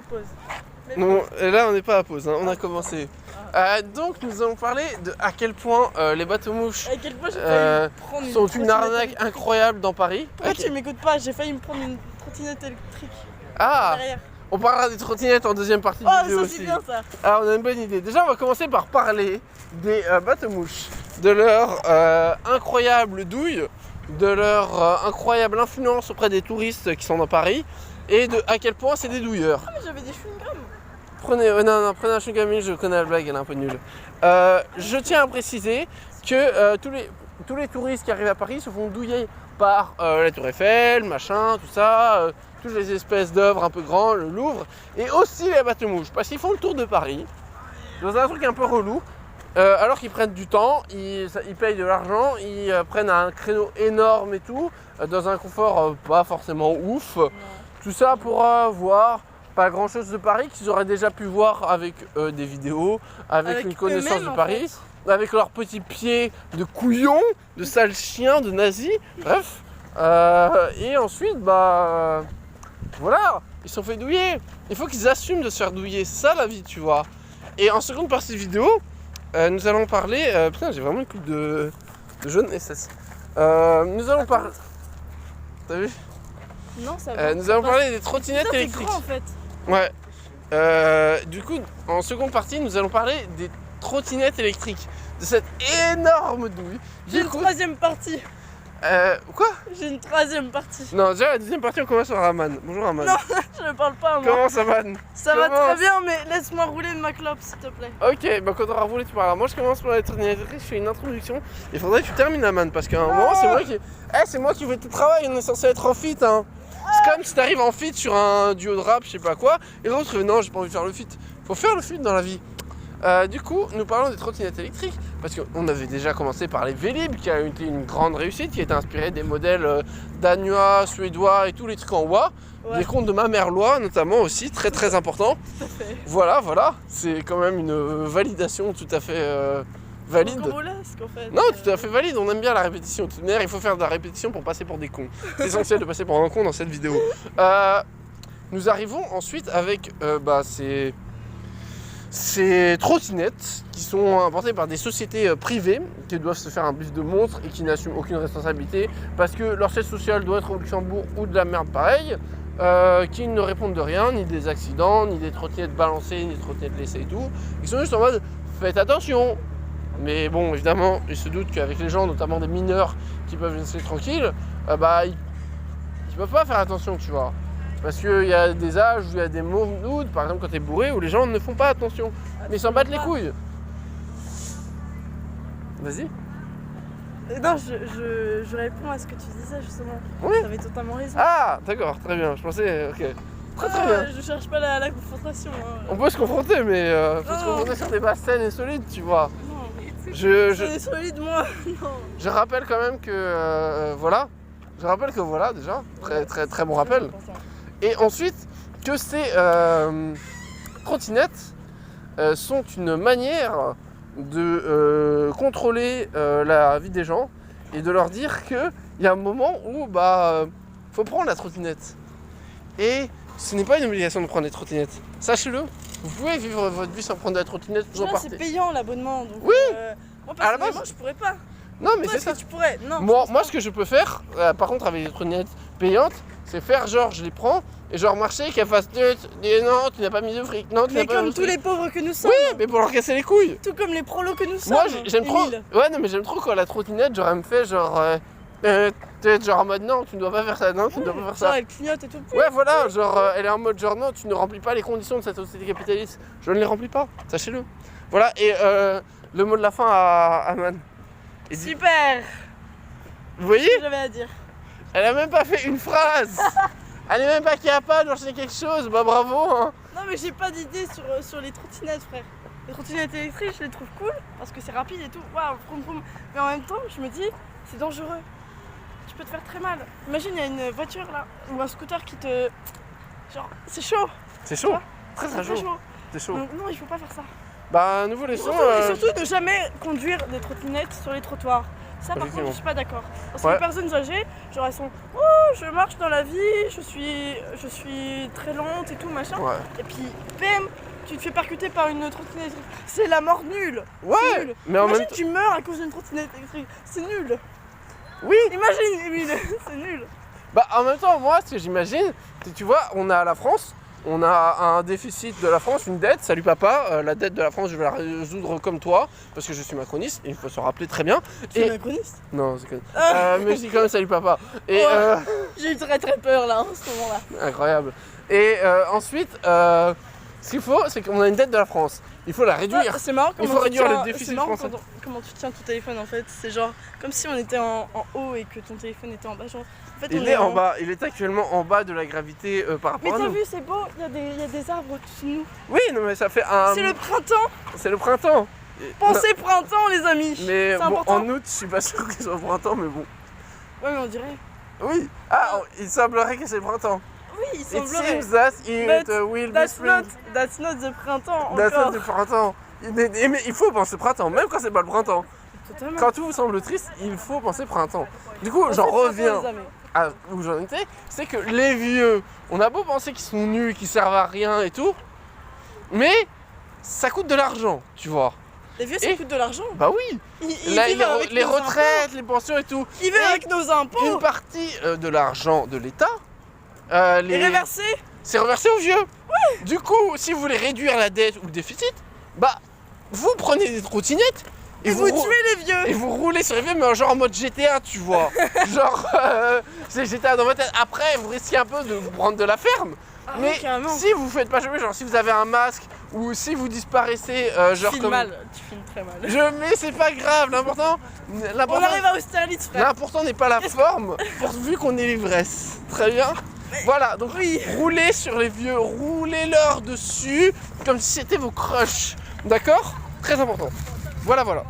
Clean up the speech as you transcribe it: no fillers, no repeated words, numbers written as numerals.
pause. Non, là on n'est pas à pause, hein, on a commencé. Donc nous allons parler de à quel point les bateaux-mouches À quel point j'ai failli me prendre sont une trottinette arnaque électrique. incroyable dans Paris. Pourquoi tu m'écoutes pas? J'ai failli me prendre une trottinette électrique Ah, derrière. on parlera des trottinettes en deuxième partie de Oh, vidéo ça aussi. c'est bien ça. Alors on a une bonne idée. Déjà on va commencer par parler des bateaux-mouches, de leur incroyable douille, de leur incroyable influence auprès des touristes qui sont dans Paris et de à quel point c'est des douilleurs. Ah mais j'avais des chewing-gums. Prenez, prenez un chewing-gum, je connais la blague, elle est un peu nulle. Je tiens à préciser que tous les touristes qui arrivent à Paris se font douiller par la Tour Eiffel, machin, tout ça, toutes les espèces d'œuvres un peu grandes, le Louvre, et aussi les bateaux-mouches, parce qu'ils font le tour de Paris, dans un truc un peu relou, alors qu'ils prennent du temps, ils payent de l'argent, ils prennent un créneau énorme et tout, dans un confort pas forcément ouf, tout ça pour voir pas grand chose de Paris qu'ils auraient déjà pu voir avec des vidéos, avec une connaissance de Paris, avec leurs petits pieds de couillons, de sales chiens, de nazis, bref. Et ensuite, voilà, ils se sont fait douiller. Il faut qu'ils assument de se faire douiller, c'est ça la vie, tu vois. Et en seconde partie de vidéo, nous allons parler. Putain, j'ai vraiment une coupe de jaune SS. Nous allons parler. T'as vu? Non, ça va. Nous allons parler des trottinettes Putain, électriques. grand, en fait. Ouais. Du coup, en seconde partie, nous allons parler des trottinettes électriques, de cette énorme douille. J'ai une troisième partie. Quoi? J'ai une troisième partie. Non, déjà la deuxième partie, on commence sur Raman. Bonjour Raman. Non, je ne parle pas moi. Comment ça va? Ça va très bien, mais laisse-moi rouler ma clope, s'il te plaît. Ok, bah quand on aura roulé, tu parleras. Moi, je commence par les trottinettes électriques, je fais une introduction. Il faudrait que tu termines Raman, parce qu'à un moment, c'est moi qui... c'est moi qui fais tout le travail, on est censé être en fit, hein. C'est comme si t'arrives en fit sur un duo de rap, je sais pas quoi, et l'autre, non, j'ai pas envie de faire le fit. Faut faire le fit dans la vie. Du coup, nous parlons des trottinettes électriques, parce qu'on avait déjà commencé par les Vélib, qui a été une grande réussite, qui a été inspiré des modèles danois, suédois et tous les trucs en Oie. Ouais. Des comptes de ma mère Loire, notamment aussi, très très important. Voilà, c'est quand même une validation tout à fait valide. En fait. Non, tout à fait valide, on aime bien la répétition. De toute manière, il faut faire de la répétition pour passer pour des cons. C'est essentiel de passer pour un con dans cette vidéo. Nous arrivons ensuite avec ces trottinettes qui sont importées par des sociétés privées qui doivent se faire un bif de monstre et qui n'assument aucune responsabilité parce que leur siège social doit être au Luxembourg ou de la merde pareille, qui ne répondent de rien, ni des accidents, ni des trottinettes balancées, ni des trottinettes laissées et tout. Ils sont juste en mode faites attention. Mais bon, évidemment, ils se doutent qu'avec les gens, notamment des mineurs qui peuvent laisser tranquilles, ils peuvent pas faire attention, tu vois. Parce qu'il y a des âges où il y a des moods, par exemple quand t'es bourré, où les gens ne font pas attention. Mais ils s'en battent les couilles. Vas-y. Non, je réponds à ce que tu disais justement. Oui. Tu avais totalement raison. Ah, d'accord, très bien. Je pensais, ok. Très bien. Je cherche pas la confrontation. Hein. On peut se confronter, mais faut se confronter sur des bases saines et solides, tu vois. Non, c'est solide, moi. Non. Je rappelle quand même que, voilà. Je rappelle que voilà, déjà. Très, très, très bon rappel. Et ensuite, que ces trottinettes sont une manière de contrôler la vie des gens et de leur dire qu'il y a un moment où faut prendre la trottinette. Et ce n'est pas une obligation de prendre les trottinettes. Sachez-le, vous pouvez vivre votre vie sans prendre de la trottinette, vous en partez. C'est payant l'abonnement. Donc, oui. Moi personnellement, je pourrais pas. Non, mais c'est ça. Tu pourrais. Non, moi ce que je peux faire, par contre avec les trottinettes payantes, c'est faire genre je les prends et genre marcher qu'elles fassent non, tu n'as pas mis de fric, non, tu n'as pas mis de fric. Mais comme tous les pauvres que nous sommes. Oui, mais pour leur casser les couilles. Tout comme les prolos que nous sommes. Moi j'aime trop. Ouais, non, mais j'aime trop quand la trottinette, genre elle me fait genre genre en mode non, tu ne dois pas faire ça, non, tu ne dois pas faire ça. Elle clignote et tout. Ouais, voilà, genre elle est en mode genre non, tu ne remplis pas les conditions de cette société capitaliste. Je ne les remplis pas, sachez-le. Voilà, et le mot de la fin à Man. Super. Vous voyez? C'est ce que j'avais à dire. Elle a même pas fait une phrase. Elle est même pas capable d'enchaîner quelque chose. Bah bravo hein. Non mais j'ai pas d'idée sur les trottinettes, frère. Les trottinettes électriques, je les trouve cool parce que c'est rapide et tout. Waouh, vroom vroom. Mais en même temps, je me dis, c'est dangereux. Tu peux te faire très mal. Imagine, il y a une voiture là ou un scooter qui te, genre, c'est chaud. C'est chaud. Très très chaud. C'est chaud. Donc, non, il faut pas faire ça. Bah nous vous laissons. Et surtout ne jamais conduire des trottinettes sur les trottoirs. Ça par contre je suis pas d'accord. Parce que les personnes âgées, genre elles sont je marche dans la vie, je suis très lente et tout, machin. Ouais. Et puis, bam, tu te fais percuter par une trottinette électrique. C'est la mort nulle. Ouais, C'est nul. mais en Imagine même temps. tu meurs à cause d'une trottinette électrique. C'est nul. Oui, Imagine, Émile, c'est nul. bah en même temps, moi, ce que j'imagine, c'est que tu vois, on a la France, on a un déficit de la France, une dette. Salut papa, la dette de la France, je vais la résoudre comme toi, parce que je suis macroniste, et il faut se rappeler très bien. Tu es macroniste? Non, c'est con. Ah. Mais je dis quand même salut papa. Et Ouais. J'ai eu très très peur là, en ce moment-là. incroyable. Et ensuite, ce qu'il faut, c'est qu'on a une dette de la France. Il faut la réduire. Ouais, c'est marrant Il comment faut tu réduire tiens- le déficit c'est marrant français. comment tu tiens ton téléphone en fait. C'est genre comme si on était en haut et que ton téléphone était en bas. Genre, en fait, on Il est en bas, il est actuellement en bas de la gravité par Mais rapport à t'as nous. vu, c'est beau, il y a des arbres au-dessus de nous. Oui, non mais ça fait un. C'est le printemps. C'est le printemps. Et- Pensez printemps, les amis. Mais C'est bon, important. en août, je suis pas sûr qu'il soit au printemps, mais bon. Ouais, mais on dirait. Oui. Ah, il semblerait que c'est le printemps. Oui, il It semblerait. seems that it But will be That's spring. not the printemps That's not encore. the printemps. Mais il faut penser printemps, même quand c'est pas le printemps. Totalement. Quand tout vous semble triste, il faut penser printemps. Du coup, Pensez j'en printemps, reviens les amis. à où j'en étais, c'est que les vieux, on a beau penser qu'ils sont nuls, qu'ils servent à rien et tout, mais ça coûte de l'argent, tu vois. Les vieux, ça Et- coûte de l'argent. Bah oui, Ils Là, vivent avec les nos retraites, les pensions et tout. impôts. Ils vivent Et avec nos impôts. Une partie de l'argent de l'État, Et reversés. c'est reversé aux vieux. Du coup, si vous voulez réduire la dette ou le déficit, bah vous prenez des trottinettes Et vous rou- tuez les vieux. et vous roulez sur les vieux, mais genre en mode GTA, tu vois. Genre, c'est GTA dans votre tête. Après, vous risquez un peu de vous prendre de la ferme. Ah Mais oui, carrément. si vous faites pas choper, genre si vous avez un masque ou si vous disparaissez, Tu genre filmes comme. mal. Tu filmes très mal. Mais c'est pas grave, l'important. On arrive à Austerlitz, frère. L'important n'est pas la forme, pourvu qu'on ait l'ivresse. Très bien. Voilà, donc Oui. roulez sur les vieux, roulez-leur dessus comme si c'était vos crushs. D'accord? Très important. Voilà, voilà.